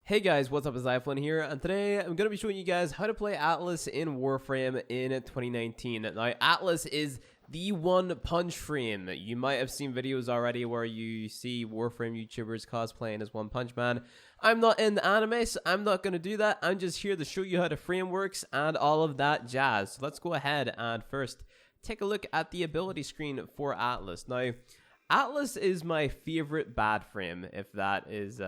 Hey guys, what's up? It's iFlynn here, and today I'm going to be showing you guys how to play Atlas in Warframe in 2019. Now, Atlas is the one punch frame. You might have seen videos already where you see Warframe YouTubers cosplaying as One Punch Man. I'm not in the anime, so I'm not going to do that. I'm just here to show you how the frame works and all of that jazz. So let's go ahead and first take a look at the ability screen for Atlas. Now, Atlas is my favorite bad frame, if that is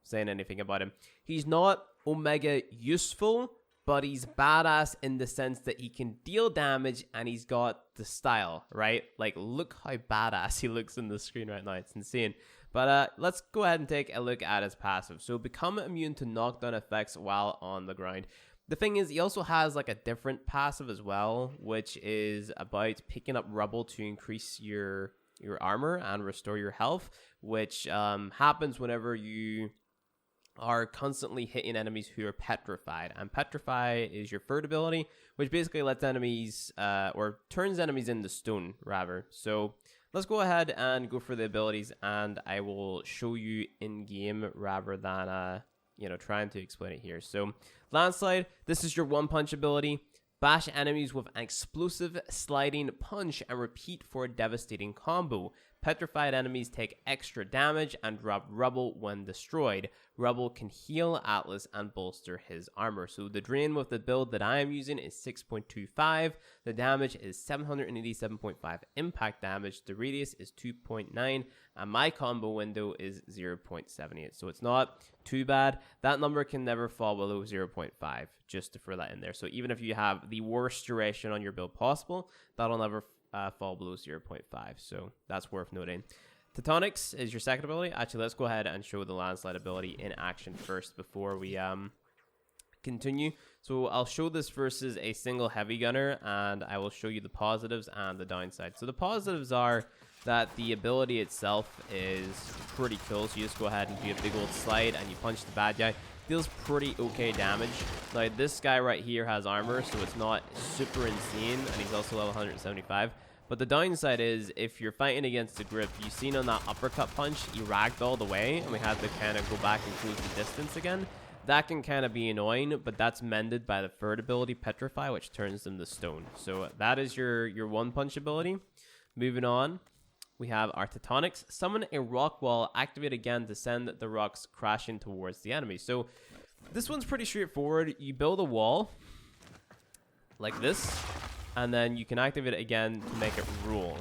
saying anything about him. He's not Omega useful, but he's badass in the sense that he can deal damage and he's got the style, right? Like, look how badass he looks in the screen right now. It's insane. But let's go ahead and take a look at his passive. So, become immune to knockdown effects while on the ground. The thing is, he also has like a different passive as well, which is about picking up rubble to increase your armor and restore your health, which happens whenever you are constantly hitting enemies who are petrified. And Petrify is your third ability, which basically lets enemies or turns enemies into stone, rather. So let's go ahead and go for the abilities, and I will show you in game rather than trying to explain it here. So Landslide, this is your one punch ability. Bash enemies with an explosive sliding punch and repeat for a devastating combo. Petrified enemies take extra damage and drop rubble when destroyed. Rubble can heal Atlas and bolster his armor. So the drain with the build that I am using is 6.25. The damage is 787.5 impact damage. The radius is 2.9. And my combo window is 0.78. So it's not too bad. That number can never fall below 0.5, just to throw that in there. So even if you have the worst duration on your build possible, that'll never fall below 0.5. So that's worth noting. Titanics is your second ability. Actually, let's go ahead and show the Landslide ability in action first before we continue. So I'll show this versus a single heavy gunner, and I will show you the positives and the downside. So the positives are that the ability itself is pretty cool. So you just go ahead and do a big old slide and you punch the bad guy. Deals pretty okay damage. Now this guy right here has armor, so it's not super insane, and he's also level 175. But the downside is, if you're fighting against the grip, you've seen on that uppercut punch, he ragdolled away, and we had to kind of go back and close the distance again. That can kind of be annoying, but that's mended by the third ability, Petrify, which turns them to stone. So that is your one punch ability. Moving on, we have our Titanics. Summon a rock wall, activate again to send the rocks crashing towards the enemy. So this one's pretty straightforward. You build a wall like this, and then you can activate it again to make it roll.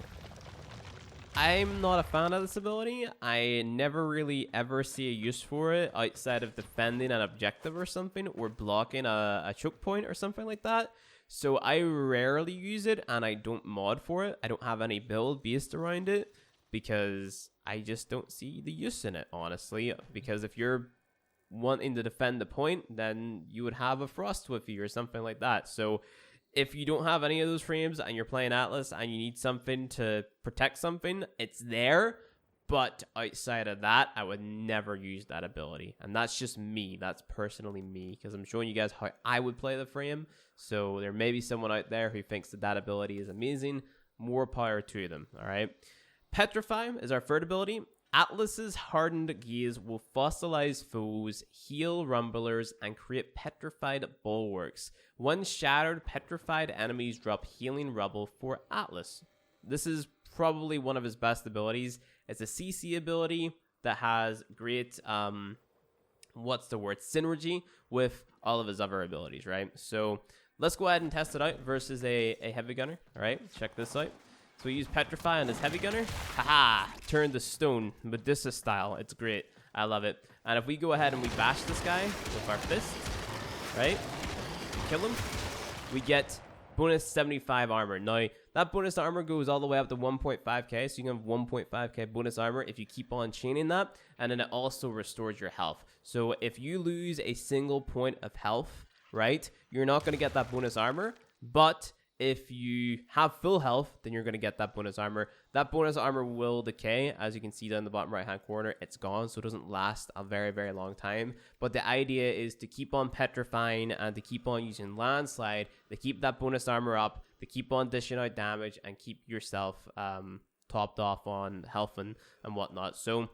I'm not a fan of this ability. I never really ever see a use for it outside of defending an objective or something, or blocking a choke point or something like that. So I rarely use it, and I don't mod for it. I don't have any build based around it because I just don't see the use in it, honestly. Because if you're wanting to defend the point, then you would have a Frost with you or something like that. So if you don't have any of those frames and you're playing Atlas and you need something to protect something, it's there. But outside of that, I would never use that ability. And that's just me. That's personally me, because I'm showing you guys how I would play the frame. So there may be someone out there who thinks that ability is amazing. More power to them, all right? Petrify is our third ability. Atlas's hardened gaze will fossilize foes, heal rumblers, and create petrified bulwarks. When shattered, petrified enemies drop healing rubble for Atlas. This is probably one of his best abilities. It's a CC ability that has great, synergy with all of his other abilities, right? So let's go ahead and test it out versus a heavy gunner, all right? Check this out. So we use Petrify on his heavy gunner. Haha! Turn to stone, Medusa style. It's great. I love it. And if we go ahead and we bash this guy with our fist, right? We kill him. We get bonus 75 armor. Now, that bonus armor goes all the way up to 1.5k, so you can have 1.5k bonus armor if you keep on chaining that, and then it also restores your health. So if you lose a single point of health, right, you're not going to get that bonus armor, but if you have full health, then you're going to get that bonus armor. That bonus armor will decay. As you can see down the bottom right hand corner, it's gone, so it doesn't last a very, very long time. But the idea is to keep on petrifying and to keep on using Landslide, to keep that bonus armor up, to keep on dishing out damage, and keep yourself topped off on health and whatnot. So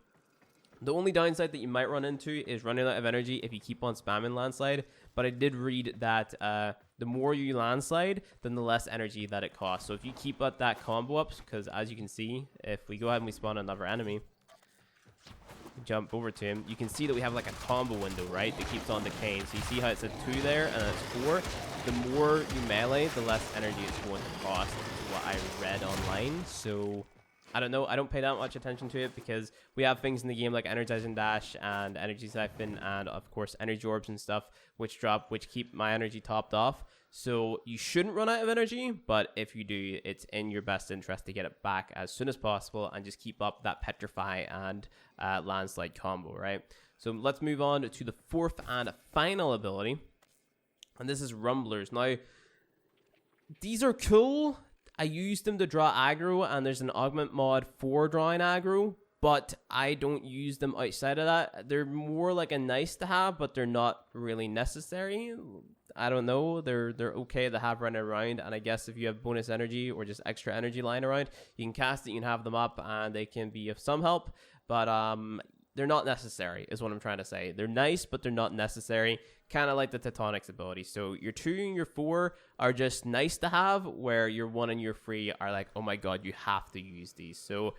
The only downside that you might run into is running out of energy if you keep on spamming landslide. But I did read that the more you landslide, then the less energy that it costs. So if you keep that combo up, because as you can see, if we go ahead and we spawn another enemy, jump over to him, you can see that we have like a combo window, right, that keeps on decaying. So you see how it's a 2 there and it's 4. The more you melee, the less energy it's going to cost, is what I read online. So I don't know, I don't pay that much attention to it because we have things in the game like Energizing Dash and Energy Siphon and of course Energy Orbs and stuff which keep my energy topped off. So you shouldn't run out of energy, but if you do, it's in your best interest to get it back as soon as possible and just keep up that Petrify and Landslide combo, right? So let's move on to the 4th and final ability, and this is Rumblers. Now, these are cool. I used them to draw aggro, and there's an augment mod for drawing aggro, but I don't use them outside of that. They're more like a nice to have, but they're not really necessary. I don't know. They're okay to have running around, and I guess if you have bonus energy or just extra energy lying around, you can cast it, you can have them up, and they can be of some help, but they're not necessary is what I'm trying to say. They're nice, but they're not necessary, kind of like the Titanic's ability. So your 2 and your 4 are just nice to have, where your 1 and your 3 are like, oh my god, you have to use these. So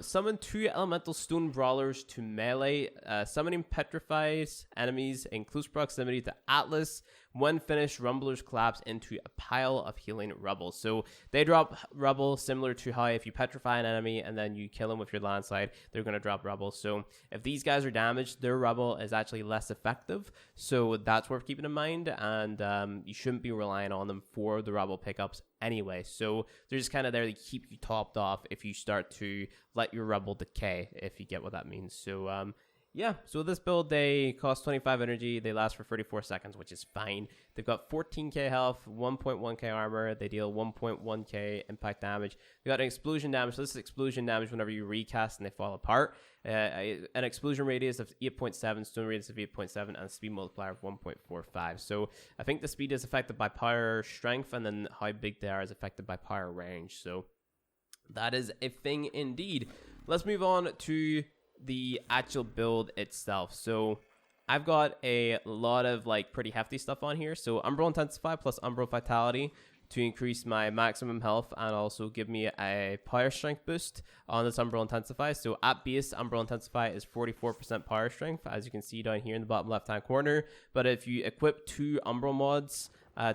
summon 2 elemental stone brawlers to melee. Summoning petrifies enemies in close proximity to Atlas. When finished, Rumblers collapse into a pile of healing rubble. So they drop rubble similar to how if you petrify an enemy and then you kill them with your landslide, they're going to drop rubble. So if these guys are damaged, their rubble is actually less effective. So that's worth keeping in mind, and you shouldn't be relying on them for the rubble pickups anyway. So they're just kind of there to keep you topped off if you start to let your rubble decay, if you get what that means. So yeah, so this build, they cost 25 energy, they last for 34 seconds, which is fine. They've got 14k health, 1.1k armor, they deal 1.1k impact damage. They got an explosion damage, so this is explosion damage whenever you recast and they fall apart. An explosion radius of 8.7, stone radius of 8.7, and a speed multiplier of 1.45. So I think the speed is affected by power strength, and then how big they are is affected by power range. So that is a thing indeed. Let's move on to the actual build itself. So I've got a lot of like pretty hefty stuff on here. So Umbral Intensify plus Umbral Vitality to increase my maximum health and also give me a power strength boost on this Umbral Intensify. So at base, Umbral Intensify is 44% power strength, as you can see down here in the bottom left hand corner. But if you equip 2 Umbral mods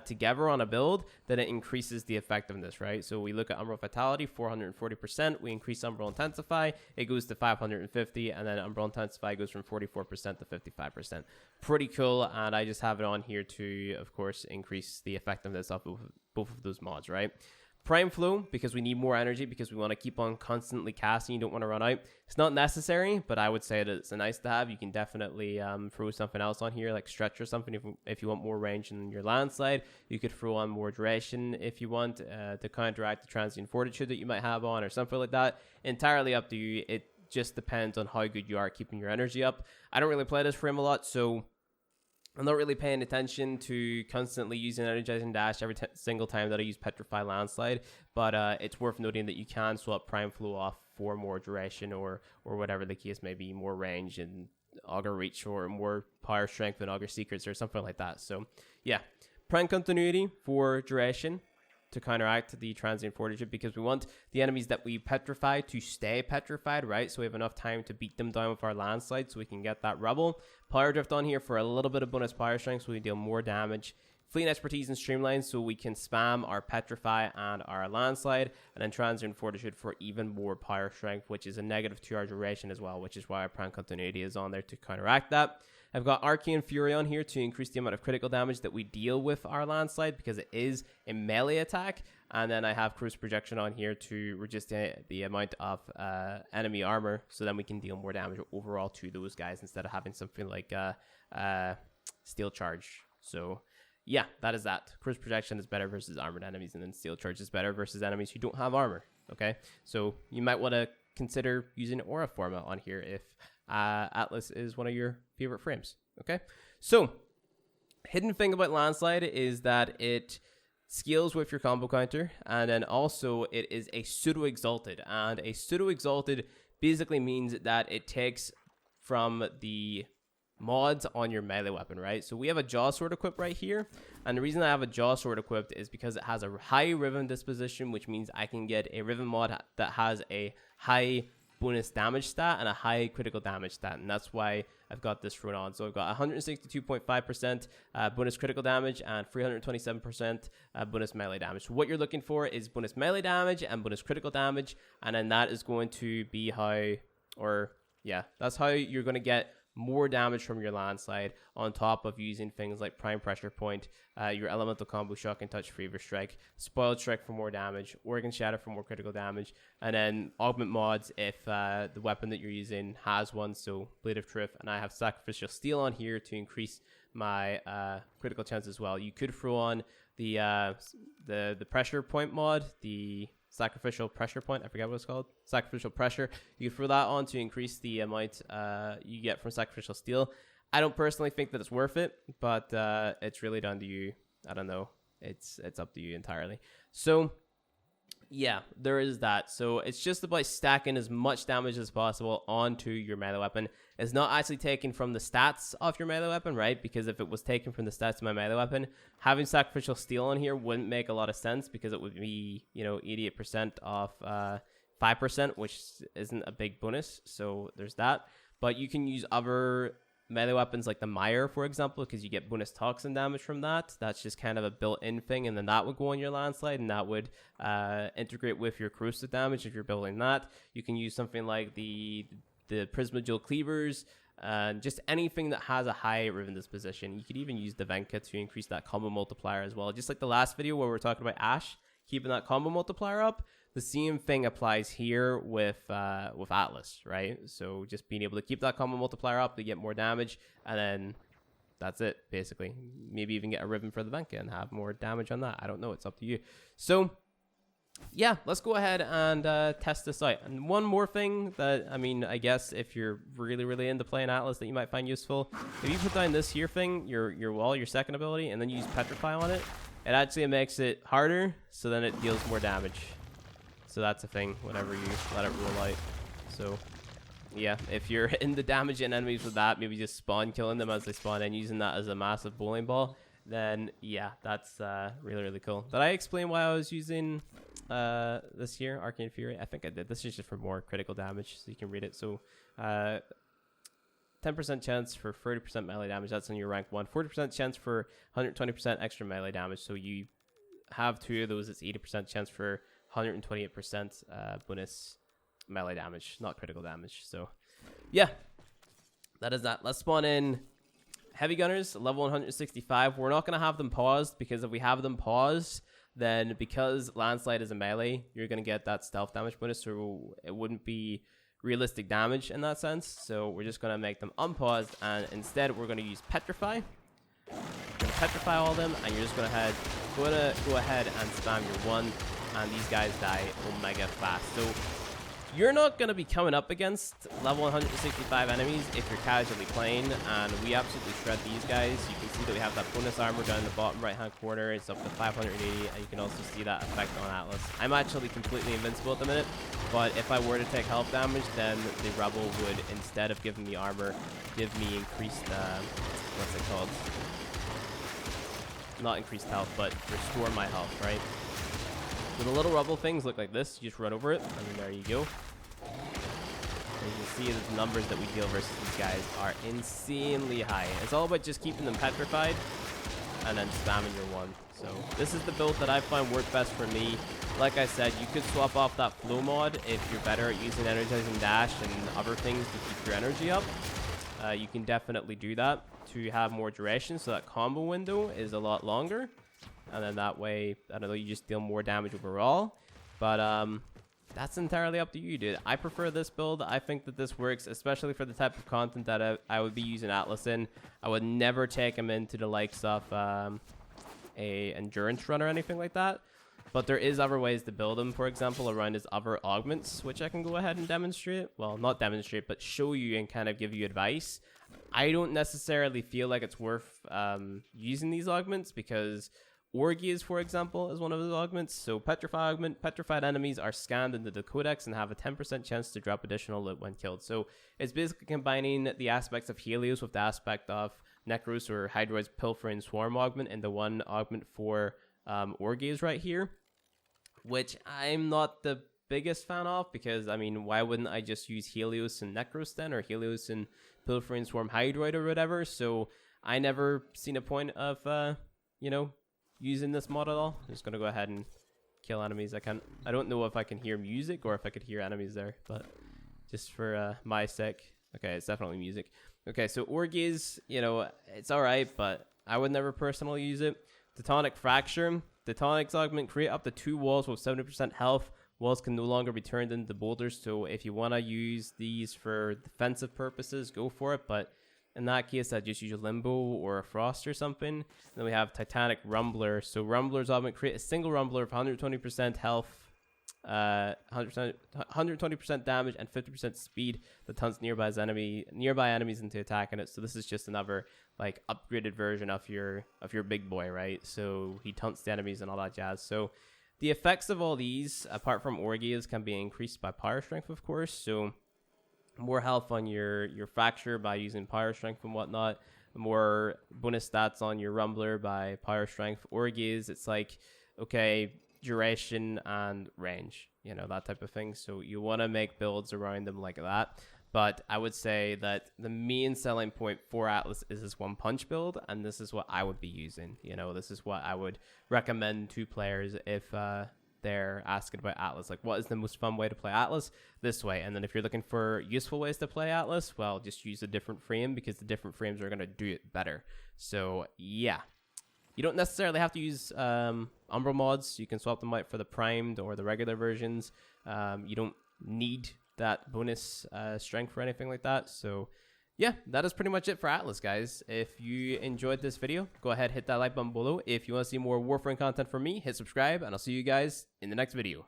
together on a build, then it increases the effectiveness, right? So we look at Umbral Vitality, 440%. We increase Umbral Intensify, it goes to 550, and then Umbral Intensify goes from 44% to 55%. Pretty cool, and I just have it on here to, of course, increase the effectiveness of both of those mods, right? Prime Flow, because we need more energy, because we want to keep on constantly casting, you don't want to run out. It's not necessary, but I would say that it's a nice to have. You can definitely throw something else on here, like Stretch or something, if you want more range in your landslide. You could throw on more duration if you want to counteract the transient fortitude that you might have on, or something like that. Entirely up to you. It just depends on how good you are keeping your energy up. I don't really play this frame a lot, so I'm not really paying attention to constantly using Energizing Dash every single time that I use Petrify Landslide, but it's worth noting that you can swap Prime Flow off for more duration or whatever the case may be, more range and Augur Reach, or more power strength and Augur Secrets or something like that. So yeah, Prime Continuity for duration to counteract the transient fortitude, because we want the enemies that we petrify to stay petrified, right? So we have enough time to beat them down with our landslide so we can get that rubble. Power drift on here for a little bit of bonus power strength so we deal more damage. Fleet expertise and streamline so we can spam our petrify and our landslide, and then transient fortitude for even more power strength, which is a negative 2-hour duration as well, which is why our prime continuity is on there to counteract that. I've got Arcane Fury on here to increase the amount of critical damage that we deal with our landslide, because it is a melee attack. And then I have Cruise Projection on here to reduce the amount of enemy armor, so then we can deal more damage overall to those guys instead of having something like Steel Charge. So yeah, that is that. Cruise Projection is better versus armored enemies, and then Steel Charge is better versus enemies who don't have armor. Okay, so you might want to consider using Aura Forma on here if Atlas is one of your favorite frames. Okay, so hidden thing about Landslide is that it scales with your combo counter, and then also it is a pseudo exalted, and a pseudo exalted basically means that it takes from the mods on your melee weapon, right? So we have a jaw sword equipped right here, and the reason I have a jaw sword equipped is because it has a high riven disposition, which means I can get a riven mod that has a high bonus damage stat and a high critical damage stat, and that's why I've got this thrown on. So I've got 162.5% bonus critical damage and 327% bonus melee damage. So what you're looking for is bonus melee damage and bonus critical damage, and then that is going to be how, or yeah, that's how you're going to get more damage from your landslide, on top of using things like Prime Pressure Point, your Elemental Combo, Shock and Touch, Fever Strike, Spoiled Strike for more damage, Organ Shatter for more critical damage, and then Augment Mods if the weapon that you're using has one, so Blade of Truth, and I have Sacrificial Steel on here to increase my critical chance as well. You could throw on the Pressure Point mod, the Sacrificial Pressure Point, I forget what it's called, Sacrificial Pressure. You can throw that on to increase the amount you get from Sacrificial Steel. I don't personally think that it's worth it, but it's really down to you. I don't know, it's up to you entirely. So yeah, there is that. So it's just about stacking as much damage as possible onto your melee weapon. It's not actually taken from the stats of your melee weapon, right? Because if it was taken from the stats of my melee weapon, having Sacrificial Steel on here wouldn't make a lot of sense, because it would be, you know, 88% off 5%, which isn't a big bonus. So there's that. But you can use other melee weapons like the Mire, for example, because you get bonus toxin damage from that. That's just kind of a built-in thing, and then that would go on your landslide, and that would integrate with your corrosive damage if you're building that. You can use something like the Prismadual Cleavers, just anything that has a high riven disposition. You could even use the Venka to increase that combo multiplier as well. Just like the last video where we were talking about Ash keeping that combo multiplier up, the same thing applies here with Atlas, right? So just being able to keep that combo multiplier up to get more damage, and then that's it, basically. Maybe even get a ribbon for the Venka and have more damage on that. I don't know, it's up to you. So yeah, let's go ahead and test this out. And one more thing that, I mean, I guess if you're really into playing Atlas that you might find useful, if you put down this here thing, your wall, your second ability, and then you use Petrify on it, it actually makes it harder, so then it deals more damage. So that's a thing whenever you let it roll out. So yeah, if you're into damaging enemies with that, maybe just spawn killing them as they spawn in, using that as a massive bowling ball, then yeah, that's really cool. Did I explain why I was using this here, Arcane Fury? I think I did. This is just for more critical damage, so you can read it. So 10% chance for 30% melee damage, that's on your rank 1. 40% chance for 120% extra melee damage, so you have two of those. It's 80% chance for 128% bonus melee damage, not critical damage. So yeah, that is that. Let's spawn in Heavy Gunners, level 165. We're not going to have them paused, because if we have them paused, then because Landslide is a melee, you're going to get that stealth damage bonus, so it wouldn't be realistic damage in that sense. So we're just going to make them unpaused, and instead we're going to use Petrify. You're going to Petrify all of them, and you're just going to go ahead and spam your 1, and these guys die omega fast. So you're not going to be coming up against level 165 enemies if you're casually playing, and we absolutely shred these guys. You can see that we have that bonus armor down in the bottom right hand corner. It's up to 580, and you can also see that effect on Atlas. I'm actually completely invincible at the minute, but if I were to take health damage, then the Rebel would, instead of giving me armor, give me increased, what's it called? Not increased health, but restore my health, right? So the little Rebel things look like this. You just run over it, and then there you go. And you can see that the numbers that we deal versus these guys are insanely high. It's all about just keeping them petrified and then spamming your 1. So this is the build that I find worked best for me. Like I said, you could swap off that flow mod if you're better at using energizing dash and other things to keep your energy up. You can definitely do that to have more duration, so that combo window is a lot longer. And then that way, I don't know, you just deal more damage overall. But that's entirely up to you, dude. I prefer this build. I think that this works, especially for the type of content that I would be using Atlas in. I would never take him into the likes of a endurance run or anything like that. But there is other ways to build him, for example, around his other augments, which I can go ahead and demonstrate. Well, not demonstrate, but show you and kind of give you advice. I don't necessarily feel like it's worth using these augments, because Orgies, for example, is one of those augments. So Petrify augment, petrified enemies are scanned into the codex and have a 10% chance to drop additional loot when killed. So it's basically combining the aspects of Helios with the aspect of Necros or Hydroid's Pilfering Swarm augment into one augment for Orgies right here, which I'm not the biggest fan of, because I mean, why wouldn't I just use Helios and Necros then, or Helios and Pilfering Swarm Hydroid or whatever? So I never seen a point of you know, using this mod at all. I'm just gonna go ahead and kill enemies. I don't know if I can hear music or if I could hear enemies there, but just for my sake. Okay, it's definitely music. Okay, so Orgies, you know, it's alright, but I would never personally use it. Titanic Fracture. Titanic's augment, create up to 2 walls with 70% health. Walls can no longer be turned into boulders, so if you want to use these for defensive purposes, go for it, but in that case, I just use a Limbo or a Frost or something. Then we have Titanic Rumbler. So Rumbler's augment, create a single Rumbler of 120% health, 120% damage, and 50% speed that taunts nearby enemies into attacking it. So this is just another like upgraded version of your big boy, right? So he taunts the enemies and all that jazz. So the effects of all these, apart from Orgies, can be increased by power strength, of course. So more health on your Fracture by using power strength and whatnot, more bonus stats on your Rumbler by power strength. Orgies, it's like, okay, duration and range, you know, that type of thing. So you want to make builds around them like that. But I would say that the main selling point for Atlas is this one punch build, and this is what I would be using. You know, this is what I would recommend to players if they're asking about Atlas. Like, what is the most fun way to play Atlas? This way. And then if you're looking for useful ways to play Atlas, well, just use a different frame, because the different frames are going to do it better. So yeah, you don't necessarily have to use Umbral mods. You can swap them out for the primed or the regular versions. You don't need that bonus strength or anything like that. So yeah, that is pretty much it for Atlas, guys. If you enjoyed this video, go ahead, hit that like button below. If you want to see more Warframe content from me, hit subscribe, and I'll see you guys in the next video.